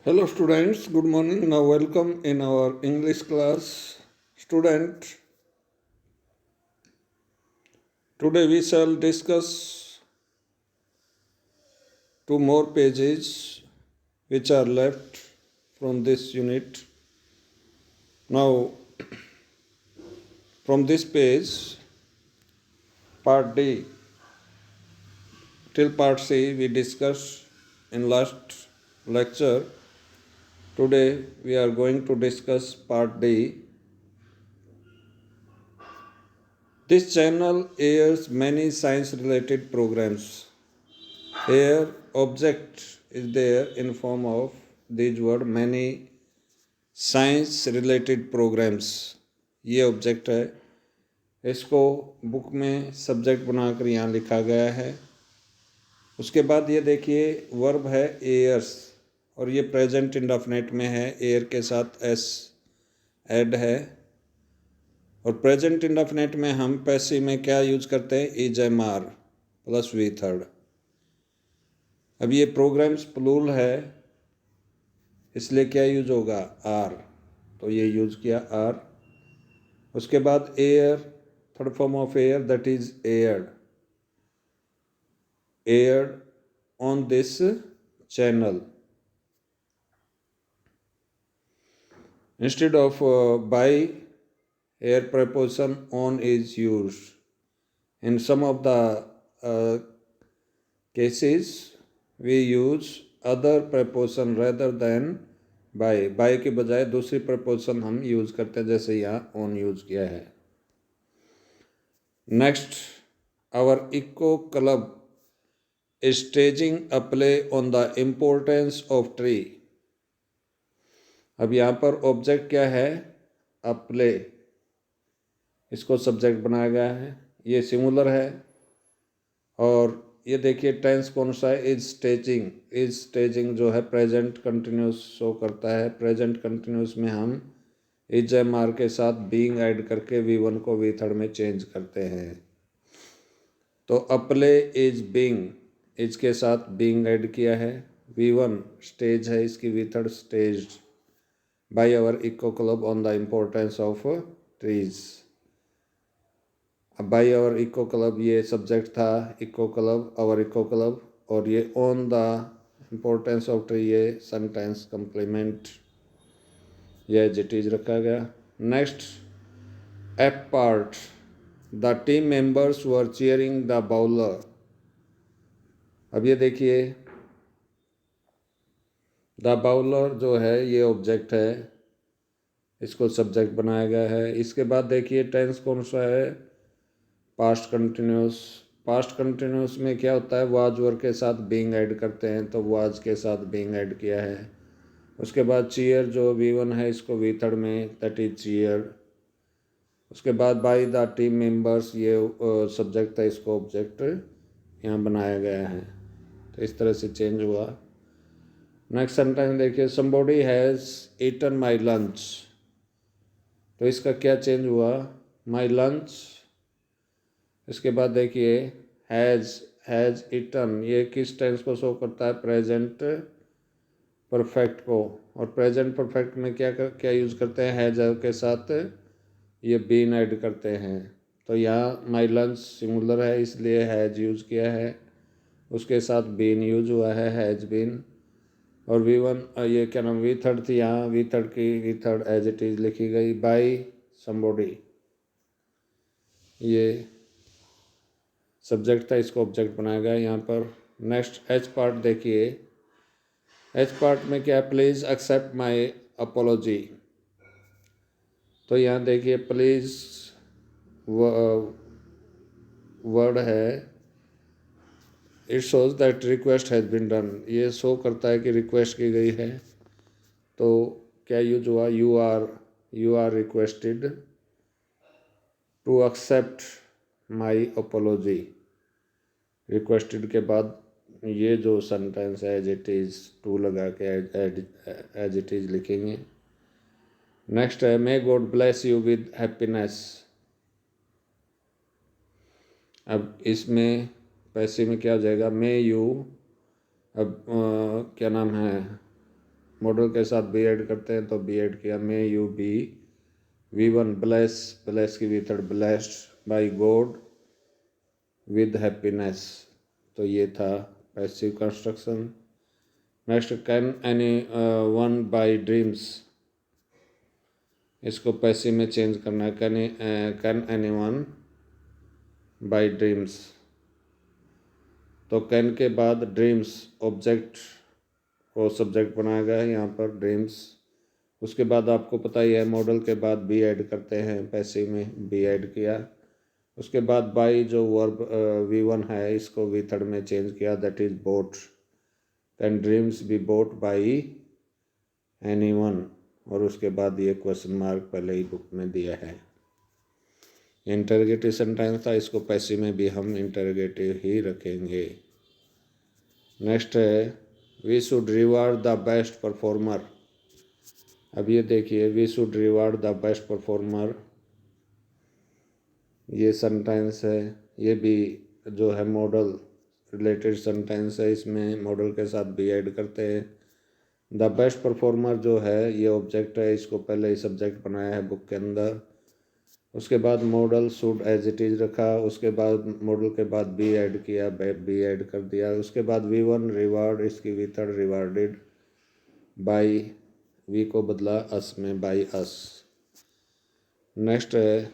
Hello students, good morning. Now welcome in our English class. Student, today we shall discuss two more pages which are left from this unit. Now from this page, part D till part C we discussed in last lecture. Today we are going to discuss part D. This channel airs many science related programs. Here object is there in form of these word many science related programs. ये object है, इसको book में subject बनाकर यहाँ लिखा गया है। उसके बाद ये देखिए वर्ब है एयर्स और ये प्रेजेंट इंडेफिनिट में है, एयर के साथ एस ऐड है। और प्रेजेंट इंडेफिनिट में हम पैसिव में क्या यूज करते हैं, is M R plus V third. अब ये प्रोग्राम्स प्लूरल है इसलिए क्या यूज होगा, आर, तो ये यूज किया आर। उसके बाद air, third form of air that is aired, aired on this channel. Instead of by, air preposition on is used. In some of the cases we use other preposition rather than by के बजाय दूसरी preposition हम use करते हैं, जैसे यहाँ on use किया है। Next, our eco club staging a play on the importance of tree। अब यहाँ पर ऑब्जेक्ट क्या है, अ प्ले, इसको सब्जेक्ट बनाया गया है, ये सिंगुलर है। और ये देखिए टेंस कौन सा है, इज स्टेजिंग। इज स्टेजिंग जो है प्रेजेंट कंटिन्यूस शो करता है। प्रेजेंट कंटिन्यूस में हम इज एम आर के साथ बीइंग ऐड करके वी वन को वी थर्ड में चेंज करते हैं। तो अप्ले इज बीइंग, इज के साथ बीइंग ऐड किया है। वी वन स्टेज है, इसकी V third staged by our eco club on the importance of trees. अब बाई आवर इको क्लब ये सब्जेक्ट था, eco club, our eco club, और ये on the importance of tree ये सेंटेंस कम्प्लीमेंट, ये as it is रखा गया। Next, F part, the team members were cheering the bowler. अब ये देखिए द बाउलर जो है ये ऑब्जेक्ट है, इसको सब्जेक्ट बनाया गया है। इसके बाद देखिए टेंस कौन सा है, पास्ट कंटिन्यूस। पास्ट कंटिन्यूस में क्या होता है, वाज वर के साथ बीइंग ऐड करते हैं, तो वाज के साथ बीइंग ऐड किया है। उसके बाद चीयर जो वी वन है इसको वी थर्ड में, दैट इज चीयर। उसके बाद बाय द टीम मेंबर्स, ये सब्जेक्ट था, इसको ऑब्जेक्ट यहाँ बनाया गया है। तो इस तरह से चेंज हुआ। नेक्स्ट सेंटेंस देखिए, somebody has eaten my lunch. तो इसका क्या चेंज हुआ, माई लंच। इसके बाद देखिए हैज़ ईटन, ये किस टेंस को शो करता है, प्रेजेंट परफेक्ट को। और प्रेजेंट परफेक्ट में क्या यूज़ करते हैं, हैज़ के साथ ये बीन ऐड करते हैं। तो यहाँ माई लंच सिंगुलर है इसलिए हैज़ यूज़ किया है, उसके साथ बीन यूज हुआ है, हैज़ बीन। और वी वन ये क्या नाम, वी थर्ड थी, यहाँ वी थर्ड की V third as it is लिखी गई, बाई समबॉडी, ये सब्जेक्ट था, इसको ऑब्जेक्ट बनाया गया यहाँ पर। नेक्स्ट एच पार्ट देखिए, एच पार्ट में क्या है, प्लीज़ एक्सेप्ट माई अपोलॉजी। तो यहाँ देखिए प्लीज़ वर्ड है, it shows that request has been done, ये शो करता है कि रिक्वेस्ट की गई है। तो क्या यूज हुआ, you are requested to accept my apology. Requested के बाद ये जो सेंटेंस है एज इट इज़ टू लगा के एज इट इज़ लिखेंगे। नेक्स्ट है, may God bless you with happiness. अब इसमें पैसे में क्या हो जाएगा, मे यू, अब क्या नाम है, मॉडल के साथ बी ऐड करते हैं तो बी ऐड किया। May you be V1 bless, bless की V third blessed by God with happiness. तो ये था passive construction. Next, can anyone buy dreams, इसको पैसिव में चेंज करना है। Can anyone buy dreams, तो कैन के बाद ड्रीम्स ऑब्जेक्ट को सब्जेक्ट बनाया गया है यहाँ पर ड्रीम्स। उसके बाद आपको पता ही है मॉडल के बाद बी ऐड करते हैं, पैसिव में बी ऐड किया। उसके बाद बाई जो वर्ब V1 है इसको V3 में चेंज किया, that is bought. Can dreams be bought by anyone, और उसके बाद ये क्वेश्चन मार्क पहले ही बुक में दिया है। इंटरोगेटिव सेंटेंस था, इसको पैसिव में भी हम इंटरोगेटिव ही रखेंगे। नेक्स्ट है we should reward the best performer. अब ये देखिए, we should reward the best performer, ये सेंटेंस है, ये भी जो है मॉडल रिलेटेड सेंटेंस है, इसमें मॉडल के साथ भी ऐड करते हैं। द बेस्ट परफॉर्मर जो है ये ऑब्जेक्ट है, इसको पहले ही सब्जेक्ट बनाया है बुक के अंदर। उसके बाद modal should as it is रखा, उसके बाद मॉडल के बाद बी ऐड किया, बी ऐड कर दिया। उसके बाद V1 रिवार्ड, इसकी V3 रिवार्डेड बाई, वी को बदला अस में, बाई अस। नेक्स्ट है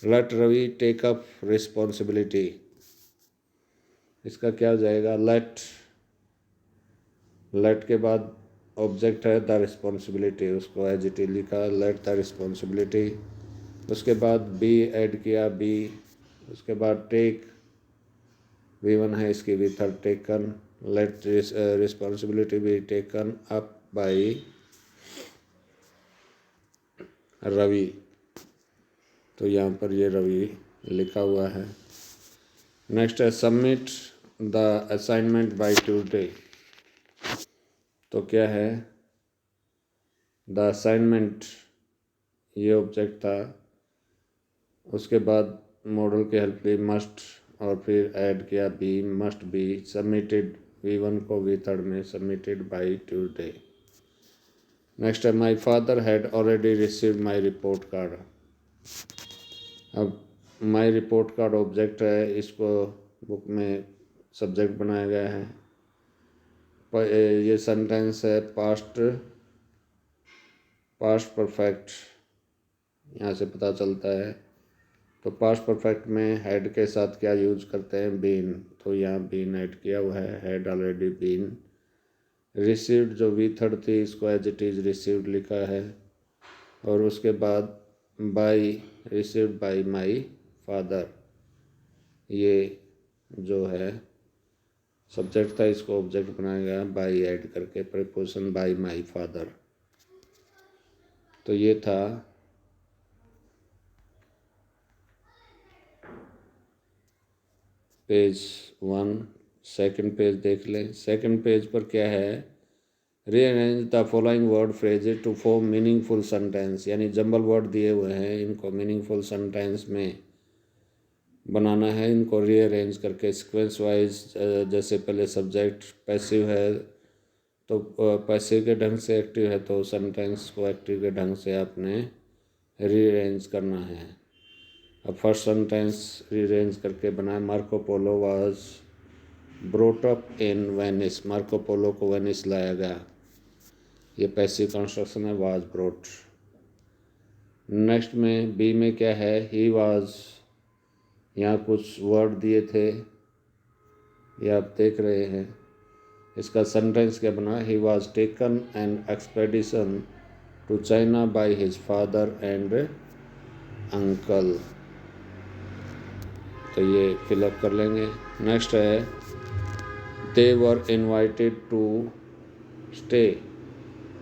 let Ravi take up responsibility, इसका क्या हो जाएगा, लेट के बाद ऑब्जेक्ट है द रिस्पॉन्सिबिलिटी, उसको एज इट इज लिखा, लेट द रिस्पॉन्सिबिलिटी। उसके बाद बी ऐड किया, बी। उसके बाद टेक, V1 है, इसकी V3 taken, let responsibility be taken up by Ravi, तो यहाँ पर ये रवि लिखा हुआ है। नेक्स्ट है submit the assignment by Tuesday, तो क्या है, द असाइनमेंट ये ऑब्जेक्ट था। उसके बाद मॉडल की हेल्प ली मस्ट, और फिर ऐड किया B, must be submitted, V1 को V3 में सबमिटेड बाय ट्यूसडे। नेक्स्ट है my father had already received my report card. अब माय रिपोर्ट कार्ड ऑब्जेक्ट है, इसको बुक में सब्जेक्ट बनाया गया है। ये सेंटेंस है पास्ट परफेक्ट, यहाँ से पता चलता है। तो पास्ट परफेक्ट में हेड के साथ क्या यूज करते हैं, बीन, तो यहाँ बीन ऐड किया हुआ है, हैड ऑलरेडी बीन। रिसीव्ड जो V3 थी इसको एज इट इज़ रिसीव्ड लिखा है। और उसके बाद by, received by my father, ये जो है सब्जेक्ट था, इसको ऑब्जेक्ट बनाया गया बाई ऐड करके, प्रीपोजिशन बाई माई फादर। तो ये था पेज 1। सेकंड पेज देख लें। सेकंड पेज पर क्या है, rearrange the following word phrases to form meaningful sentence, यानी जंबल वर्ड दिए हुए हैं, इनको मीनिंगफुल सेंटेंस में बनाना है। इनको रीअरेंज करके सीक्वेंस वाइज, जैसे पहले सब्जेक्ट पैसिव है तो पैसिव के ढंग से एक्टिव है, तो सेंटेंस को एक्टिव के ढंग से आपने रीअरेंज करना है। अब फर्स्ट सेंटेंस रीअरेंज करके बनाए, Marco Polo was brought up in Venice, Marco Polo को वेनिस लाया गया, ये पैसिव कंस्ट्रक्शन है, वाज ब्रोट। नेक्स्ट में बी में क्या है, ही वाज, यहाँ कुछ वर्ड दिए थे, ये आप देख रहे हैं। इसका सेंटेंस क्या बना, he was taken an expedition to China by his father and uncle, तो ये फिलअप कर लेंगे। नेक्स्ट है they were invited to stay,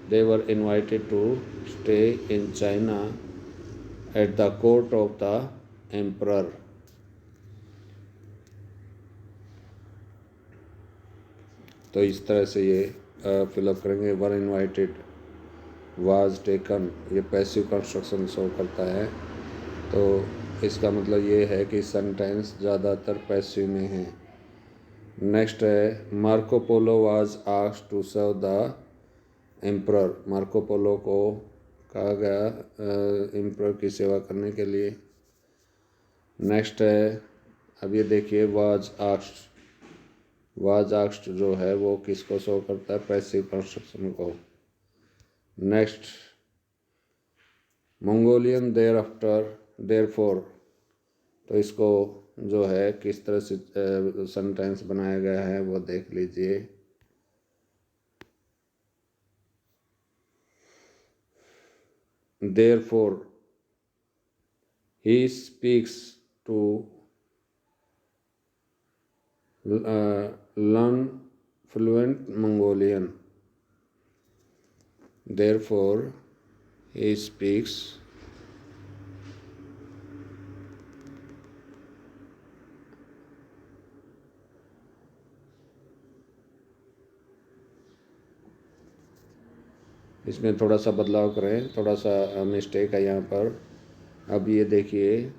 they were invited to stay in China at the court of the emperor, तो इस तरह से ये फिलअप करेंगे। वर इन्वाइटेड, वाज टेकन, ये पैसिव कंस्ट्रक्शन शो करता है, तो इसका मतलब ये है कि सेंटेंस ज़्यादातर पैसिव में है। नेक्स्ट है Marco Polo was asked to serve the emperor, Marco Polo को कहा गया एम्परर की सेवा करने के लिए। नेक्स्ट है, अब ये देखिए वाज आस्क्ड जो है वो किसको शो करता है, पैसिव कंस्ट्रक्शन को। Next, Mongolian thereafter therefore, तो इसको जो है किस तरह से सेंटेंस बनाया गया है वो देख लीजिए। Therefore he speaks to learn fluent Mongolian. Therefore, he speaks इसमें थोड़ा सा बदलाव करें, थोड़ा सा मिस्टेक है यहाँ पर। अब ये देखिए,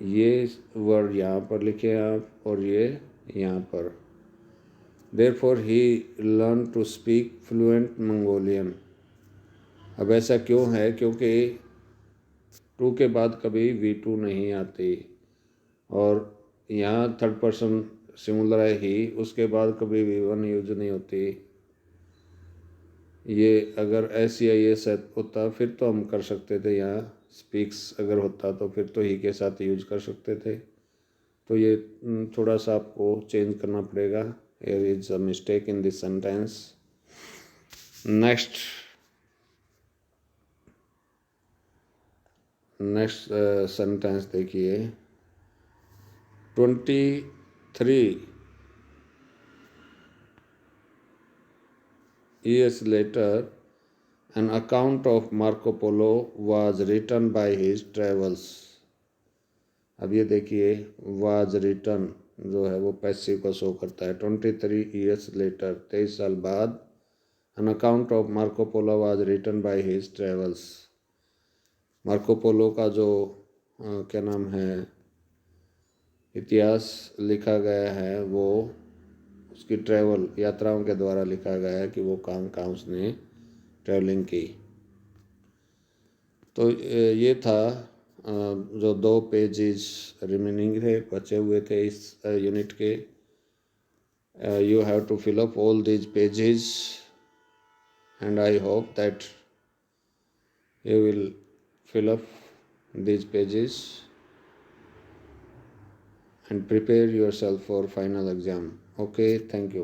ये वर्ड यहाँ पर लिखे आप और ये यहाँ पर। Therefore he learned to speak fluent Mongolian। अब ऐसा क्यों है? क्योंकि टू के बाद कभी V2 नहीं आती और यहाँ थर्ड पर्सन सिंगुलर है ही, उसके बाद कभी V1 यूज नहीं होती। ये अगर SEIS होता फिर तो हम कर सकते थे, यहाँ स्पीक्स अगर होता तो फिर तो ही के साथ यूज कर सकते थे। तो ये थोड़ा सा आपको चेंज करना पड़ेगा। Here is a mistake in this sentence. Next sentence देखिए, 23 years later an account of Marco Polo was written by his travels। अब ये देखिए, was written जो है वो पैसिव को शो करता है। 23 years later, 23 साल बाद, an account of Marco Polo was written by his travels। Marco Polo का जो क्या नाम है इतिहास लिखा गया है वो उसकी ट्रैवल यात्राओं के द्वारा लिखा गया है कि वो कहाँ कहाँ उसने ट्रैवलिंग की। तो ये था जो 2 पेजेस रिमेनिंग थे, बचे हुए थे इस यूनिट के। You have to fill up all these pages and I hope that you will fill up these pages and prepare yourself for final exam. Okay, thank you.